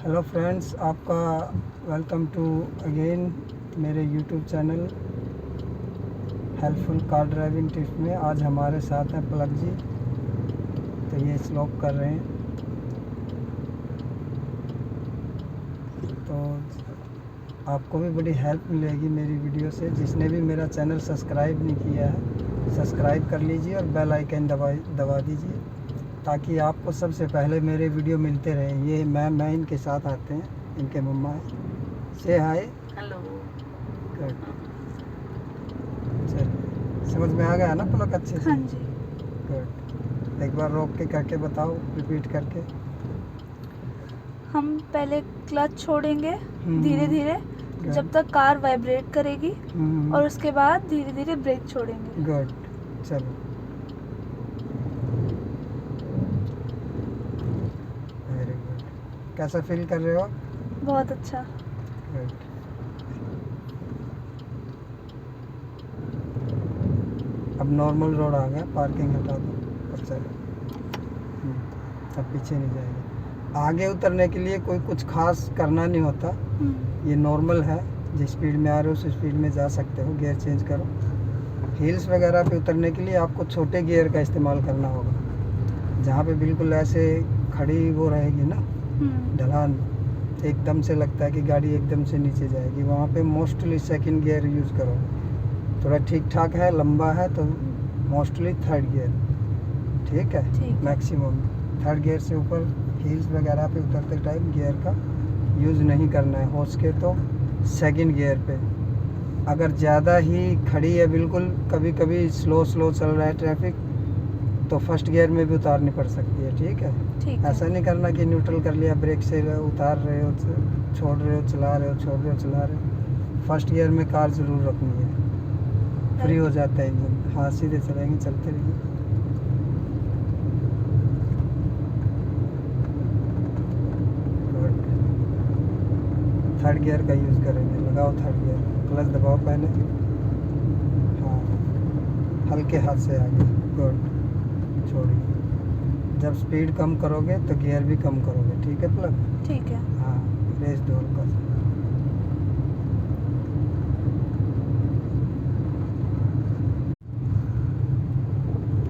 Hello friends, आपका welcome to again मेरे YouTube channel helpful car driving tips में। आज हमारे साथ हैं पलक जी। तो ये स्लोप कर रहे हैं। तो आपको भी बड़ी हेल्प मिलेगी मेरी वीडियो से। जिसने भी मेरा चैनल सब्सक्राइब नहीं किया है, सब्सक्राइब कर लीजिए और बेल आइकन दबा दीजिए, ताकि आपको सबसे पहले मेरे वीडियो मिलते रहें। ये मैं इनके साथ आते हैं, इनके मम्मा है। से हाय। हेलो। गुड। चलिए, समझ में आ गया ना पलक अच्छे से? हाँ जी। गुड। एक बार रोक के करके बताओ, रिपीट करके। हम पहले क्लच छोड़ेंगे धीरे धीरे जब तक कार वाइब्रेट करेगी और उसके बाद धीरे धीरे ब्रेक छोड़ेंगे। गुड। चलो, वेरी गुड। कैसा फील कर रहे हो? बहुत अच्छा। गुड। अब नॉर्मल रोड आ गया, पार्किंग हटा दो और चलो। अब पीछे नहीं जाएगा। आगे उतरने के लिए कोई कुछ खास करना नहीं होता। ये नॉर्मल है, जिस स्पीड में आ रहे हो उस स्पीड में जा सकते हो। गियर चेंज करो। हिल्स वगैरह पे उतरने के लिए आपको छोटे गियर का इस्तेमाल करना होगा। जहाँ पे बिल्कुल ऐसे खड़ी वो रहेगी ना ढलान, एकदम से लगता है कि गाड़ी एकदम से नीचे जाएगी, वहाँ पे मोस्टली सेकंड गियर यूज़ करो। थोड़ा ठीक ठाक है, लंबा है तो मोस्टली थर्ड गियर। ठीक है, मैक्सिमम थर्ड गियर से ऊपर हिल्स वगैरह पे उतरते टाइम गियर का यूज़ नहीं करना है। हो सके तो सेकंड गियर पे। अगर ज़्यादा ही खड़ी है, बिल्कुल कभी कभी स्लो चल रहा है ट्रैफिक, तो फर्स्ट गियर में भी उतारनी पड़ सकती है। ठीक है, ऐसा नहीं करना कि न्यूट्रल कर लिया, ब्रेक से उतार रहे हो, छोड़ रहे हो, चला रहे हो, छोड़ रहे हो, चला रहे हो। फर्स्ट गियर में कार ज़रूर रखनी है, फ्री हो जाता है इंजन। हाँ, सीधे चलेंगे, चलते रहिए। थर्ड गियर का यूज़ करेंगे। लगाओ थर्ड गियर, क्लच दबाओ पहले। हाँ, हल्के हाथ से आगे। गुड। छोड़िए। जब स्पीड कम करोगे तो गियर भी कम करोगे। ठीक है प्लग? ठीक है। हाँ, रेस दो हल्का सा।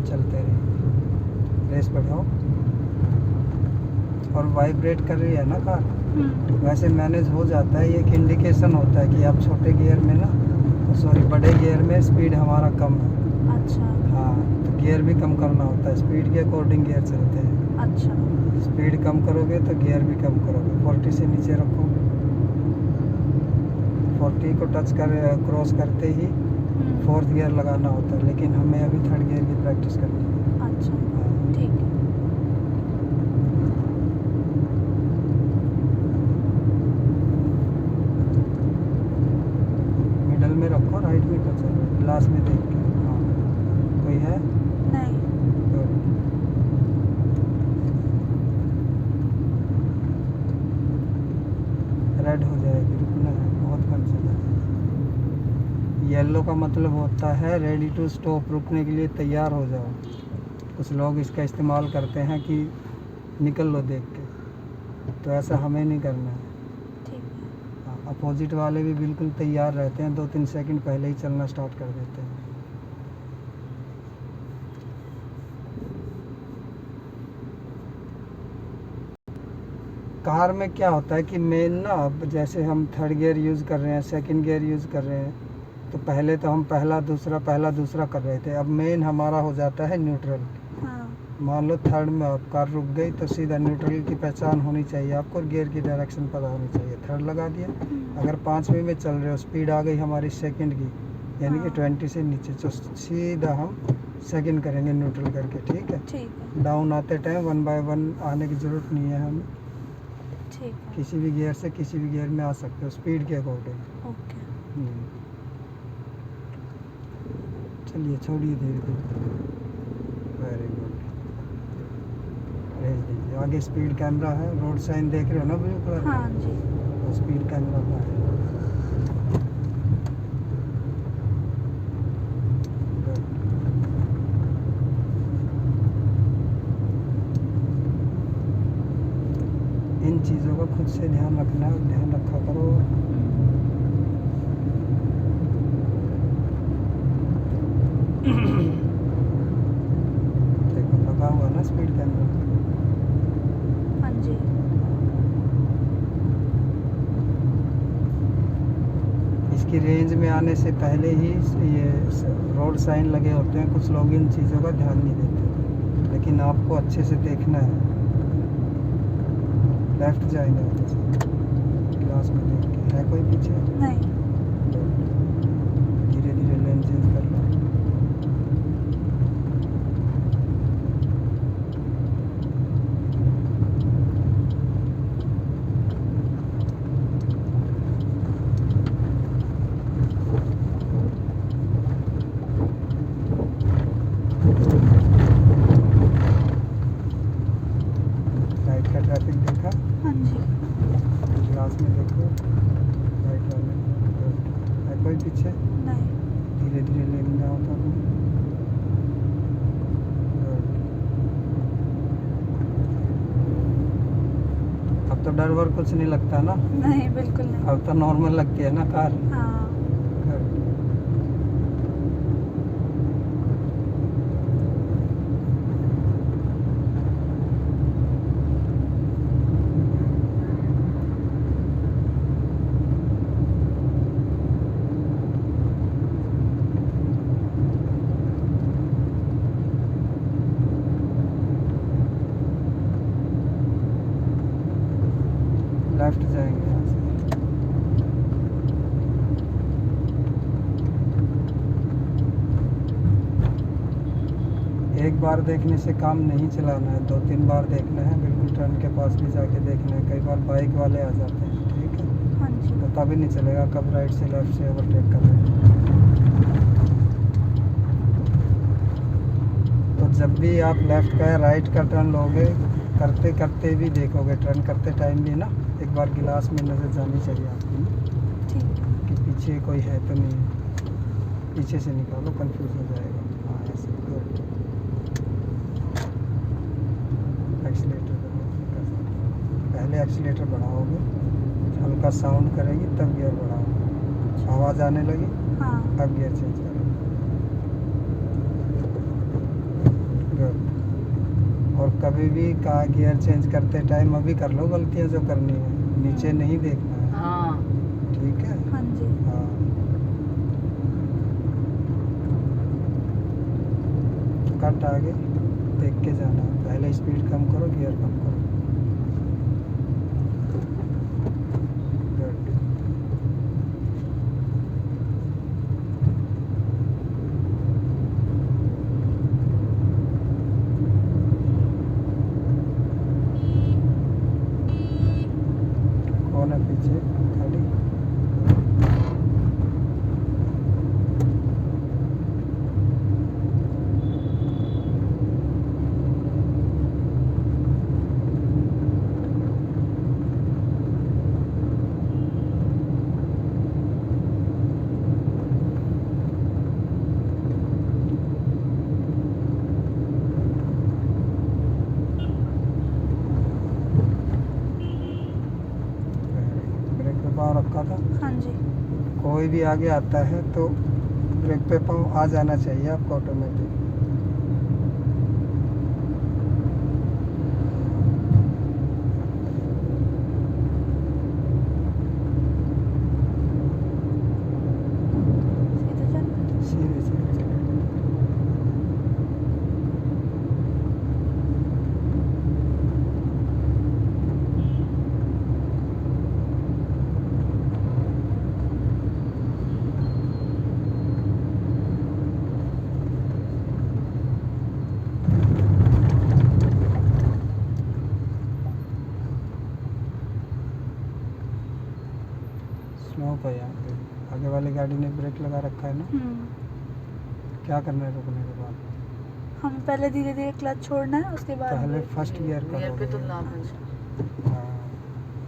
चलते रहिए, रेस बढ़ाओ। और वाइब्रेट कर रही है ना कार, वैसे मैनेज हो जाता है। ये एक इंडिकेशन होता है कि आप छोटे गियर में ना, बड़े गियर में स्पीड हमारा कम है। अच्छा। हाँ, तो गियर भी कम करना होता है। स्पीड के अकॉर्डिंग गियर चलते हैं। अच्छा। स्पीड कम करोगे तो गियर भी कम करोगे। 40 से नीचे रखो। 40 को टच क्रॉस करते ही फोर्थ गियर लगाना होता है, लेकिन हमें अभी थर्ड गियर की प्रैक्टिस करनी है। अच्छा, ठीक है। मिडल में रखो, राइट में टच करो, ग्लास में देख के। हाँ, कोई है? नहीं। गुड। रेड हो जाएगी, रुकना है, बहुत कम समय है। येलो का मतलब होता है रेडी टू स्टॉप, रुकने के लिए तैयार हो जाओ। कुछ लोग इसका इस्तेमाल करते हैं कि निकल लो देख के, तो ऐसा हमें नहीं करना है। अपोजिट वाले भी बिल्कुल तैयार रहते हैं, 2-3 सेकंड पहले ही चलना स्टार्ट कर देते हैं। कार में क्या होता है कि मेन ना, अब जैसे हम थर्ड गियर यूज़ कर रहे हैं, सेकंड गियर यूज़ कर रहे हैं, तो पहले तो हम पहला दूसरा कर रहे थे। अब मेन हमारा हो जाता है न्यूट्रल। मान लो थर्ड में आप कार रुक गई, तो सीधा न्यूट्रल की पहचान होनी चाहिए आपको, गियर की डायरेक्शन पता होनी चाहिए। थर्ड लगा दिया। अगर 5वीं में चल रहे हो, स्पीड आ गई हमारी सेकंड की, यानी कि 20 से नीचे, तो सीधा हम सेकंड करेंगे न्यूट्रल करके। ठीक है। डाउन आते टाइम 1 बाय 1 आने की ज़रूरत नहीं है हमें। किसी भी गियर से किसी भी गियर में आ सकते हो, स्पीड के अकॉर्डिंग। ओके। चलिए, छोड़िए धीरे धीरे। Very good. भेज दीजिए। आगे स्पीड कैमरा है, रोड साइन देख रहे हो ना ब्लू कलर? हाँ जी। तो स्पीड कैमरा का है। इन चीज़ों का खुद से ध्यान रखना है, ध्यान रखा करो। देखो लगा हुआ ना स्पीड कैमरा। हाँ जी। इसकी रेंज में आने से पहले ही ये रोड साइन लगे होते हैं, कुछ लोग इन चीज़ों का ध्यान नहीं देते, लेकिन आपको अच्छे से देखना है। लेफ्ट जाएंगे वहाँ से, ग्लास में देख के। है कोई पीछे? नहीं। धीरे धीरे लेन चेंज कर लो। राइट का ट्रैफिक देखा? हाँ जी। ग्लास में देखो, राइट वाले है कोई पीछे? नहीं। धीरे धीरे लेन में आओ तो। अब तो डर वर कुछ नहीं लगता ना? नहीं, बिल्कुल नहीं। अब तो नॉर्मल लगती है ना कार। हाँ। लेफ्ट जाएंगे यहाँ से। एक बार देखने से काम नहीं चलाना है, 2-3 बार देखना है। बिल्कुल टर्न के पास भी जाके देखना है। कई बार बाइक वाले आ जाते हैं, ठीक है, हाँ जी। पता भी नहीं चलेगा कब राइट से लेफ्ट से ओवरटेक कर रहे हैं। तो जब भी आप लेफ्ट का या राइट का टर्न लोगे, करते करते भी देखोगे, टर्न करते टाइम भी ना एक बार गिलास में नज़र जानी चाहिए आपकी ठीक है। कि पीछे कोई है तो नहीं। पीछे से निकालो, कंफ्यूज हो जाएगा। हाँ ऐसे। गुड। एक्सीलेटर पहले एक्सीलेटर बढ़ाओगे, हल्का साउंड करेगी तब गियर बढ़ाओगे। आवाज़ आने लगी, हाँ। अब गियर चेंज करो। गुड। और कभी भी का गियर चेंज करते टाइम अभी कर लो गलतियाँ जो करनी है, नीचे नहीं देखना है। हाँ। ठीक है। हाँ जी। हाँ। कट आगे देख के जाना है। पहले स्पीड कम करो, गियर कम करो। गुड। कौन है पीछे? खाली। ब्रेक पे पाँव रखा था। हाँ जी। कोई भी आगे आता है तो ब्रेक पे पाँव आ जाना चाहिए आपको ऑटोमेटिक। सीधे चल। सीधे सीधे चलो। स्लो पे यहाँ पे आगे वाली गाड़ी ने ब्रेक लगा रखा है ना। क्या करना है रुकने के बाद? हमें पहले धीरे धीरे क्लच छोड़ना है, उसके बाद पहले ब्रेक। फर्स्ट गियर गियर पे करोगे। तो ना हाँ,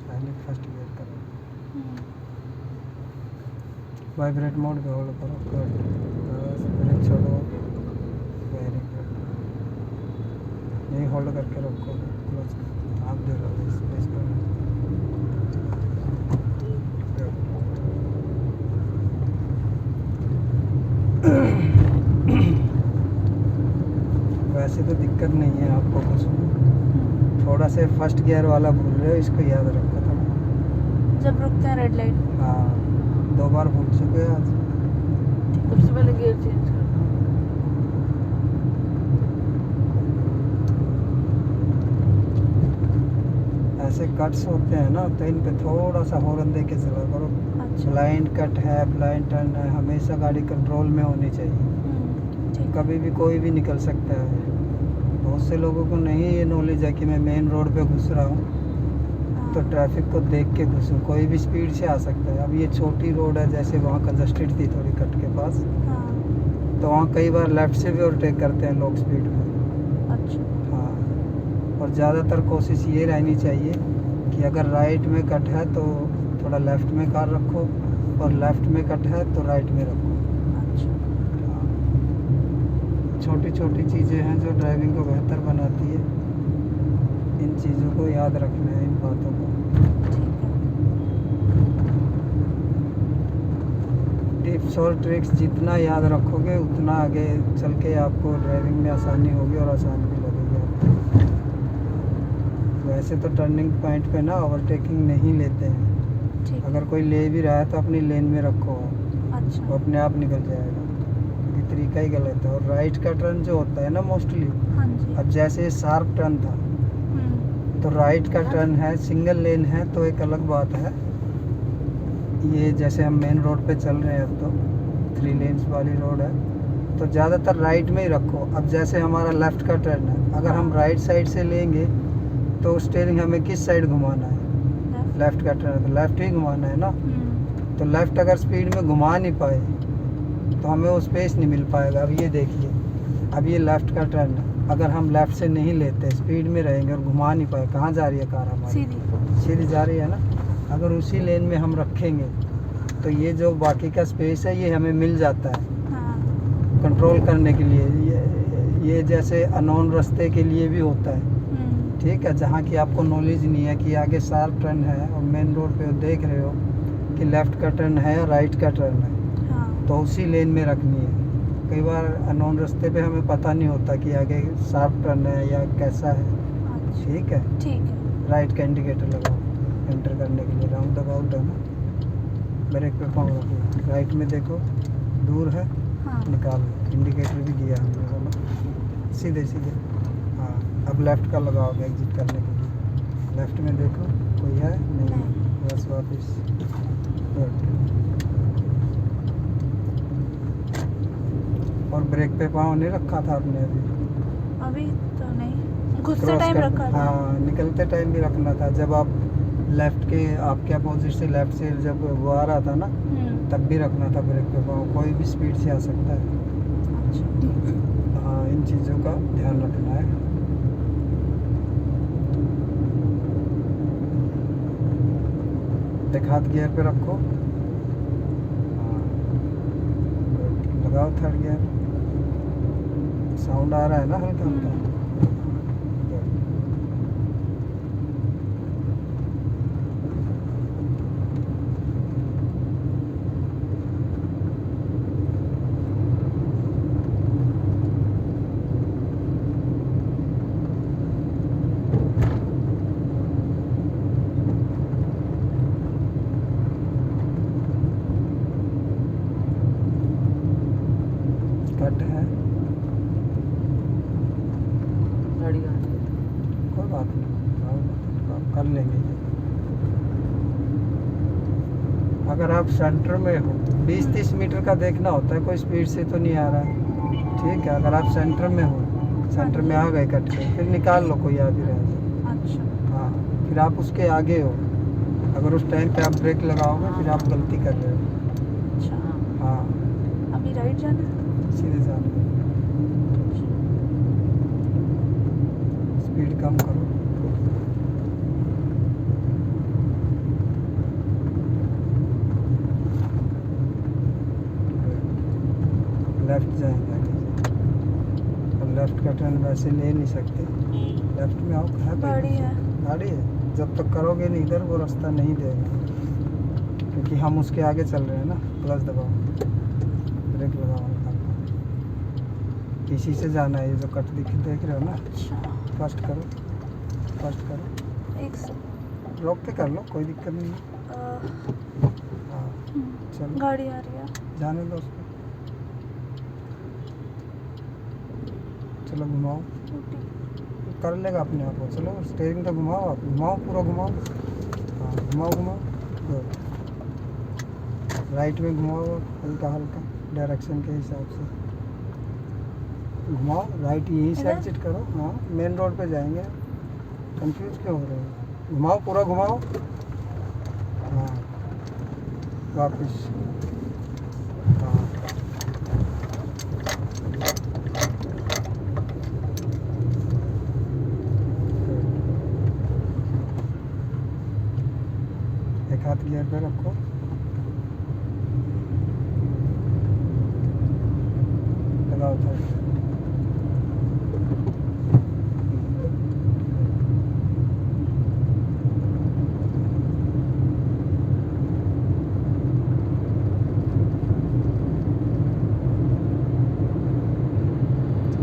पहले फर्स्ट गियर करो। हम्म। वाइब्रेट मोड पे होल्ड करो। गुड। बस ब्रेक छोड़ो। Very good. यही होल्ड करके रखो क्लच। आप दे रहो स्पेस पर। तो दिक्कत नहीं है आपको कुछ भी। थोड़ा से फर्स्ट गियर वाला भूल रहे हो, इसको याद रखो थोड़ा। जब रुकते हैं रेड लाइट। हाँ 2 बार भूल चुके हैं आज। सबसे पहले गियर चेंज कर। ऐसे कट्स होते हैं ना, तो इन पे थोड़ा सा हॉर्न दे के चला करो। अच्छा। ब्लाइंड कट है, ब्लाइंड टर्न है, हमेशा गाड़ी कंट्रोल में होनी चाहिए। ठीक। कभी भी कोई भी निकल सकता है। बहुत से लोगों को नहीं ये नॉलेज है कि मैं मेन रोड पे घुस रहा हूँ तो हाँ। ट्रैफिक को देख के घुसूँ। कोई भी स्पीड से आ सकता है। अब ये छोटी रोड है, जैसे वहाँ कंजस्टेड थी थोड़ी कट के पास, हाँ। तो वहाँ कई बार लेफ़्ट से भी ओवरटेक करते हैं लोग स्पीड में। अच्छा। हाँ, और ज़्यादातर कोशिश ये रहनी चाहिए कि अगर राइट में कट है तो थोड़ा लेफ़्ट में कार रखो, और लेफ़्ट में कट है तो राइट में रखो। अच्छा। हाँ, छोटी छोटी चीज़ें हैं जो ड्राइविंग को बेहतर बनाती है। इन चीज़ों को याद रखना है, इन बातों को। ठीक है। टिप्स और ट्रिक्स जितना याद रखोगे उतना आगे चल के आपको ड्राइविंग में आसानी होगी और आसान भी लगेगी आपको। वैसे तो टर्निंग पॉइंट पे ना ओवरटेकिंग नहीं लेते हैं। ठीक। अगर कोई ले भी रहा है तो अपनी लेन में रखो आप, अच्छा। वो अपने आप निकल जाएगा। ये तरीका ही गलत है। और राइट का टर्न जो होता है ना मोस्टली, हाँ जी। अब जैसे शार्प टर्न था तो राइट का टर्न है, सिंगल लेन है तो एक अलग बात है। ये जैसे हम मेन रोड पे चल रहे हैं अब तो 3 लेन्स वाली रोड है, तो ज़्यादातर राइट में ही रखो। अब जैसे हमारा लेफ़्ट का टर्न है, अगर हम राइट साइड से लेंगे तो स्टीयरिंग हमें किस साइड घुमाना है? लेफ़्ट का टर्न है तो लेफ़्ट ही घुमाना है ना। तो लेफ़्ट अगर स्पीड में घुमा नहीं पाए तो हमें वो स्पेस नहीं मिल पाएगा। अब ये देखिए, अब ये लेफ़्ट का टर्न है, अगर हम लेफ़्ट से नहीं लेते, स्पीड में रहेंगे और घुमा नहीं पाए, कहाँ जा रही है कार हमारी? सीधी। सीधी जा रही है ना। अगर उसी लेन में हम रखेंगे तो ये जो बाकी का स्पेस है ये हमें मिल जाता है हाँ। कंट्रोल करने के लिए। ये जैसे अननोन रास्ते के लिए भी होता है, ठीक है, जहाँ की आपको नॉलेज नहीं है कि आगे शार्प टर्न है और मेन रोड पे देख रहे हो कि लेफ़्ट का टर्न है या राइट का टर्न है, हाँ। तो उसी लेन में रखनी है। कई बार अननोन रास्ते पे हमें पता नहीं होता कि आगे शार्प टर्न है या कैसा है। अच्छा। ठीक है, ठीक है। राइट का इंडिकेटर लगाओ एंटर करने के लिए। राउंड अबाउट है ना, ब्रेक पे पाँव रखो, राइट में देखो दूर है, हाँ। निकालो। इंडिकेटर भी दिया हमने वो ना, सीधे सीधे। हाँ, अब लेफ़्ट का लगाओगे एग्जिट करने के लिए। लेफ़्ट में देखो कोई है नहीं, बस वापस। और ब्रेक पे पाँव नहीं रखा था आपने अभी? अभी तो नहीं, घुसते क्रॉस टाइम कर, रखा था। हाँ, निकलते टाइम भी रखना था। जब आप लेफ़्ट के आपके अपोजिट से लेफ़्ट से जब वो आ रहा था ना, तब भी रखना था ब्रेक पे पाँव। कोई भी स्पीड से आ सकता है। अच्छा। हाँ, इन चीज़ों का ध्यान रखना है। एक हाथ गियर पे रखो। हाँ, लगाओ थर्ड गियर। साउंड आ रहा है ना हल्का हल्का? कट है, गाड़ी आ रही है। कोई बात नहीं, आप कर लेंगे ये। अगर आप सेंटर में हो, 20-30 मीटर का देखना होता है, कोई स्पीड से तो नहीं आ रहा है। ठीक है, अगर आप सेंटर में हो, सेंटर में आ गए कट के, फिर निकाल लो कोई आ भी रहा है। अच्छा। हाँ, फिर आप उसके आगे हो, अगर उस टाइम पे आप ब्रेक लगाओगे फिर आप गलती कर रहे हो। अच्छा। हाँ, अभी राइट जाना है? सीधे जाना, स्पीड कम करो। लेफ़्ट जाएंगे आगे, और लेफ़्ट का टर्न वैसे ले नहीं सकते। लेफ़्ट में आओ, है गाड़ी है। गाड़ी है, जब तक करोगे नहीं इधर वो रास्ता नहीं देगा, क्योंकि हम उसके आगे चल रहे हैं ना। क्लच दबाओ, ब्रेक लगाओ हल्का हल्का। इसी से जाना है, ये जो कट देख रहे हो ना। अच्छा फर्स्ट करो, फर्स्ट करो, एक सेकंड। रोक के कर लो, कोई दिक्कत नहीं है। हाँ चलो, गाड़ी आ रही है। जाने दो उसको। चलो घुमाओ, कर लेगा अपने आप वो। चलो स्टीयरिंग तो घुमाओ, आप घुमाओ, पूरा घुमाओ। हाँ घुमाओ घुमाओ, गुड। राइट में घुमाओ हल्का हल्का, डायरेक्शन के हिसाब से घुमाओ। राइट यहीं से इधर? एग्जिट करो। हाँ मेन रोड पे जाएंगे, कंफ्यूज क्यों हो रहे हो? घुमाओ, पूरा घुमाओ। हाँ वापस। हाँ एक हाथ गियर पे रखो, लगाओ था।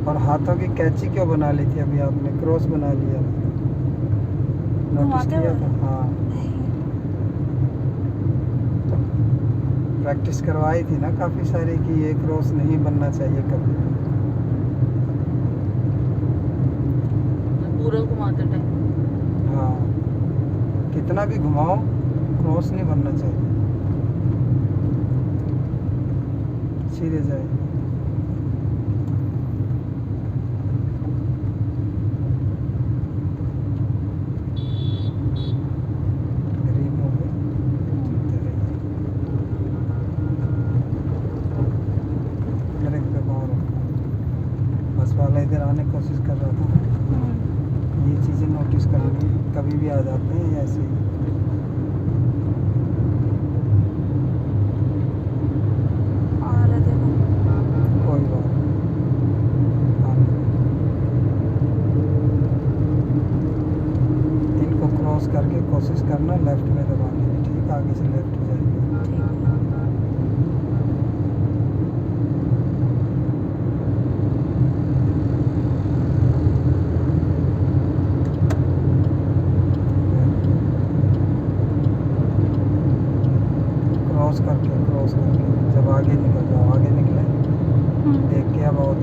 और हाथों की कैची क्यों बना ली थी अभी आपने? क्रॉस बना लिया, नोटिस घुमाते किया हुए? था? हाँ प्रैक्टिस करवाई थी ना काफ़ी सारी कि ये क्रॉस नहीं बनना चाहिए कभी। पूरा घुमाते टाइम। हाँ कितना भी घुमाओ, क्रॉस नहीं बनना चाहिए, सीधे जाए। ग्रीन हो गई, चलते रहिए। ब्रेक पे पाँव रखो। बस वाला इधर आने की कोशिश कर रहा था। ये चीज़ें नोटिस करनी, कभी भी आ जाते हैं ऐसे ही। आ रहा देखो। कोई बात नहीं, आने दो। इनको क्रॉस करके कोशिश करना लेफ्ट में दबाने की, ठीक? आगे से लेफ्ट जाएंगे। ठीक है। क्रॉस करके जब आगे निकल जाओ, आगे निकले देख के अब और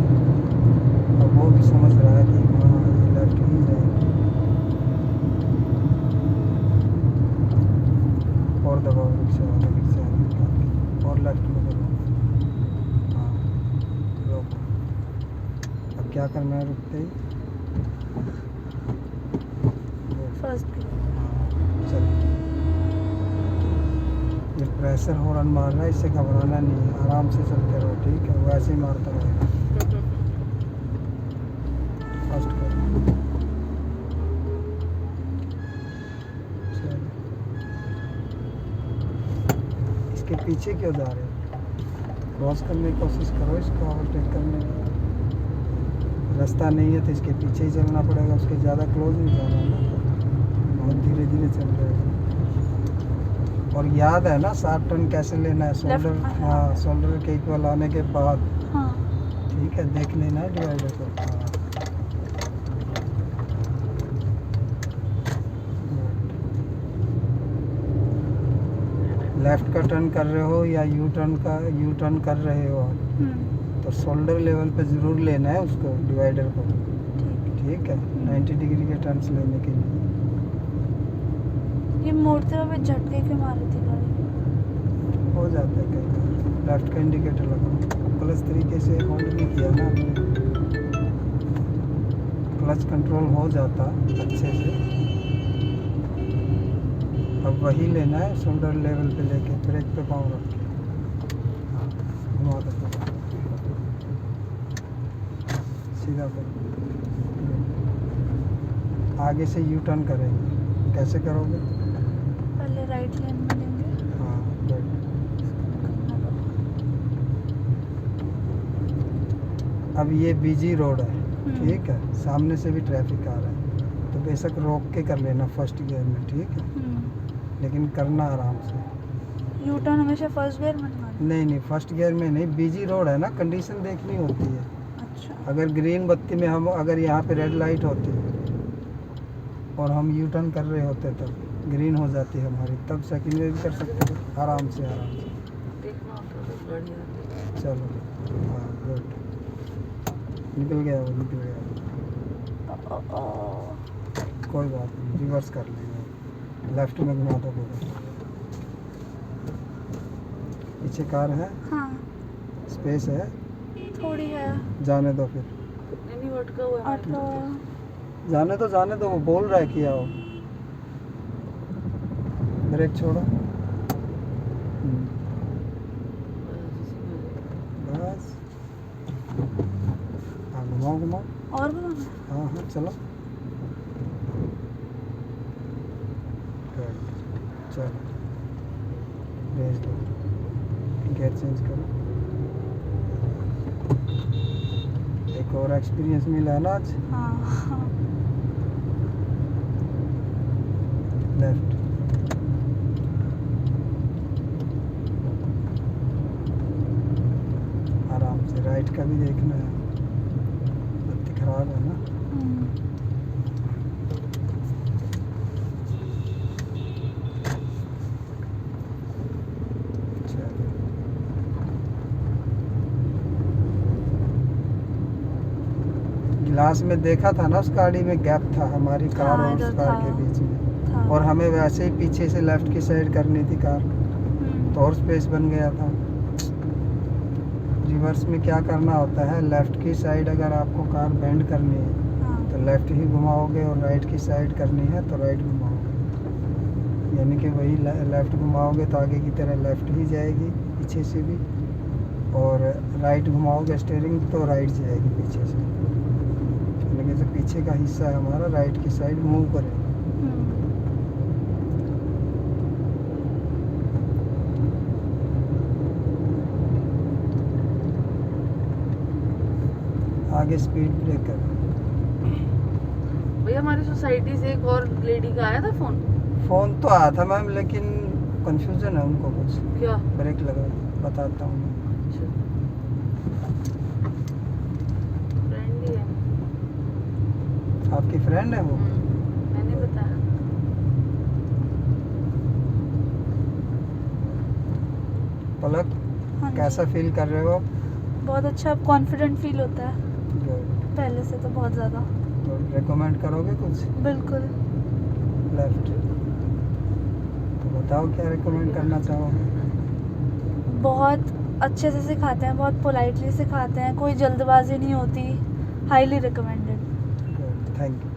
अब वो भी समझ रहा है कि हाँ ये लेफ्ट ही जाएगी। और दबाओ रिक्शा वाला, रिक्शा वाला निकाल के, और लेफ्ट में दबाओ। हाँ रोको। अब क्या करना है? रुकते ही फर्स्ट चलो। ये प्रेशर हॉर्न मार रहा है, इससे घबराना नहीं है, आराम से चलते रहो, ठीक है? वैसे ही मारता रहेगा। फर्स्ट करो, चलो। इसके पीछे क्यों जा रहे हो? क्रॉस करने की कोशिश करो, इसको ओवरटेक करने की। रास्ता नहीं है तो इसके पीछे ही चलना पड़ेगा, उसके ज़्यादा क्लोज नहीं जाना ना, बहुत धीरे धीरे चल रहे हैं। और याद है ना शार्प टर्न कैसे लेना है? शोल्डर, हाँ शोल्डर के इक्वल आने के बाद, हाँ। ठीक है? देख लेना है डिवाइडर को। हाँ लेफ्ट का टर्न कर रहे हो या यू टर्न कर रहे हो तो शोल्डर लेवल पे ज़रूर लेना है उसको, डिवाइडर को, ठीक है? 90 डिग्री के टर्न्स लेने के लिए। ये मोड़ते हुए झटके क्यों मार रही थी गाड़ी? हो जाता है कई बार। लेफ्ट का इंडिकेटर लगाओ, प्लस तरीके से होल्ड नहीं किया ना आपने, क्लच कंट्रोल हो जाता अच्छे से। अब वही लेना है, शोल्डर लेवल पे लेके, ब्रेक पे पाँव रख के। हाँ घुमा दो, सीधा करो। आगे से यू टर्न करेंगे, कैसे करोगे? पहले राइट लेन में लेंगे। हाँ गुड। अब ये बिजी रोड है, ठीक है? सामने से भी ट्रैफिक आ रहा है, तो बेशक रोक के कर लेना फर्स्ट गियर में, ठीक है? लेकिन करना आराम से। यू टर्न हमेशा फर्स्ट गियर में मारना। नहीं नहीं, फर्स्ट गियर में नहीं, बिजी रोड है ना, कंडीशन देखनी होती है। अच्छा अगर ग्रीन बत्ती में हम अगर यहाँ पे रेड लाइट होती और हम यू टर्न कर रहे होते तब ग्रीन हो जाती हमारी, तब सेकंड में भी कर सकते थे आराम से आराम से। देखना होता तो गाड़ी आती है। चलो हाँ गुड, निकल गया वो, निकल गया वो। कोई बात नहीं, रिवर्स कर लेंगे, लेफ्ट में घुमा दो पूरा। पीछे कार है, हाँ स्पेस है, थोड़ी है। जाने दो फिर, नहीं भटका हुआ है हमारे ऑटो तो। जाने दो, वो बोल रहा है किया हो। ब्रेक छोड़ो। बस हाँ घुमाओ घुमाओ, और बनाना हाँ हाँ चलो। Good. चलो भेज दो, गेयर चेंज करो। एक और एक्सपीरियंस मिला है ना आज। हाँ लेफ्ट, आराम से। राइट का भी देखना है, बत्ती खराब है ना। चलो गिलास में देखा था ना, उस गाड़ी में गैप था हमारी कार हाँ, और उस इधर कार था। के बीच में, था। और हमें वैसे ही पीछे से लेफ्ट की साइड करनी थी कार, तो और स्पेस बन गया था। रिवर्स में क्या करना होता है, लेफ्ट की साइड अगर आपको कार बेंड करनी है हाँ तो लेफ्ट ही घुमाओगे, और राइट की साइड करनी है तो राइट घुमाओगे। यानी कि वही लेफ्ट घुमाओगे तो आगे की तरह लेफ्ट ही जाएगी पीछे से भी, और राइट घुमाओगे स्टीयरिंग तो राइट जाएगी पीछे से। यानी कि जो पीछे का हिस्सा है हमारा राइट की साइड मूव करेगा। आगे स्पीड ब्रेकर। भैया हमारी सोसाइटी से एक और लेडी का आया था फोन। फ़ोन तो आया था मैम, लेकिन कंफ्यूजन है उनको कुछ। क्या? ब्रेक लगा, बताता हूँ मैं। अच्छा फ्रेंड ही है। आपकी फ्रेंड है वो? मैंने बताया। पलक हाँ जी। कैसा फील कर रहे हो? बहुत अच्छा, कॉन्फिडेंट फील होता है गुड। पहले से तो बहुत ज़्यादा। तो रेकमेंड करोगे कुछ? बिल्कुल। लेफ्ट, तो बताओ क्या रेकमेंड करना चाहोगे? बहुत अच्छे से सिखाते हैं, बहुत पोलाइटली सिखाते हैं, कोई जल्दबाजी नहीं होती। Highly recommended. Good, thank you.